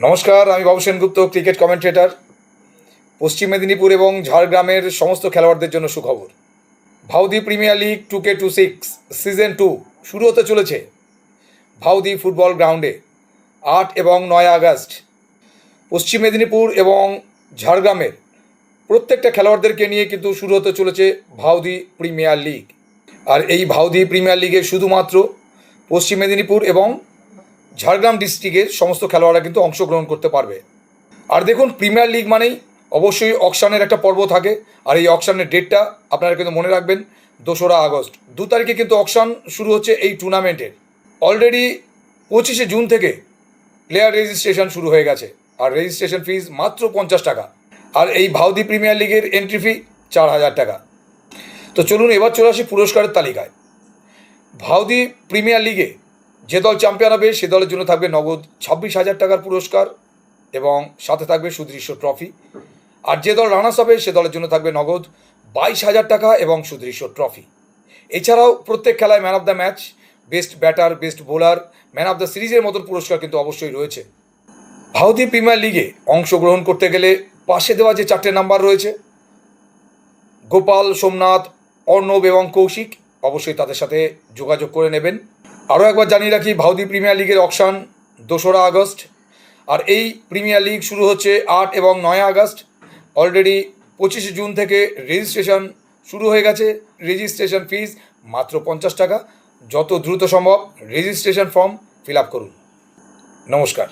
নমস্কার, আমি বাবু Sengupta, cricket commentator. পশ্চিম মেদিনীপুর এবং ঝাড়গ্রামের সমস্ত খেলোয়াড়দের জন্য সুখবর। ভাউদি প্রিমিয়ার লিগ 2K26 সিজন 2 শুরু হতে চলেছে ভাউদি ফুটবল গ্রাউন্ডে 8 এবং 9 আগস্ট। পশ্চিম মেদিনীপুর এবং ঝাড়গ্রামের প্রত্যেকটা খেলোয়াড়দেরকে নিয়ে কিন্তু শুরু হতে চলেছে ভাউদি প্রিমিয়ার লিগ। আর এই ভাউদি প্রিমিয়ার লিগে শুধুমাত্র পশ্চিম মেদিনীপুর এবং ঝাড়গ্রাম ডিস্ট্রিক্টের সমস্ত খেলোয়াড়রা কিন্তু অংশগ্রহণ করতে পারবে। আর দেখুন, প্রিমিয়ার লিগ মানেই অবশ্যই অকশনের একটা পর্ব থাকে। আর এই অকশনের ডেটটা আপনারা কিন্তু মনে রাখবেন, 2রা আগস্ট। 2 তারিখে কিন্তু অকশন শুরু হচ্ছে এই টুর্নামেন্টের। অলরেডি 25শে জুন থেকে প্লেয়ার রেজিস্ট্রেশন শুরু হয়ে গেছে, আর রেজিস্ট্রেশন ফিজ মাত্র 50 টাকা। আর এই ভাউদি প্রিমিয়ার লিগের এন্ট্রি ফি 4000 টাকা। তো চলুন এবার চলে আসি পুরস্কারের তালিকায়। ভাউদি প্রিমিয়ার লিগে যে দল চ্যাম্পিয়ন হবে সে দলের জন্য থাকবে নগদ 26,000 টাকার পুরস্কার এবং সাথে থাকবে সুদৃশ্য ট্রফি। আর যে দল রানার্স হবে সে দলের জন্য থাকবে নগদ 22,000 টাকা এবং সুদৃশ্য ট্রফি। এছাড়াও প্রত্যেক খেলায় man of the match, best batter, best bowler, man of the সিরিজের মতন পুরস্কার কিন্তু অবশ্যই রয়েছে। ভাউদি প্রিমিয়ার লিগে অংশগ্রহণ করতে গেলে পাশে দেওয়া যে 4টে নাম্বার রয়েছে, গোপাল, সোমনাথ, অর্ণব এবং কৌশিক, অবশ্যই তাদের সাথে যোগাযোগ করে নেবেন। আরও একবার জানিয়ে রাখি, ভাউদি প্রিমিয়ার লিগের অকশন 2রা আগস্ট। আর এই প্রিমিয়ার লিগ শুরু হচ্ছে 8 এবং 9 আগস্ট। অলরেডি 25শে জুন থেকে রেজিস্ট্রেশন শুরু হয়ে গেছে। রেজিস্ট্রেশন ফিজ মাত্র 50 টাকা। যত দ্রুত সম্ভব রেজিস্ট্রেশন ফর্ম ফিল আপ করুন। নমস্কার।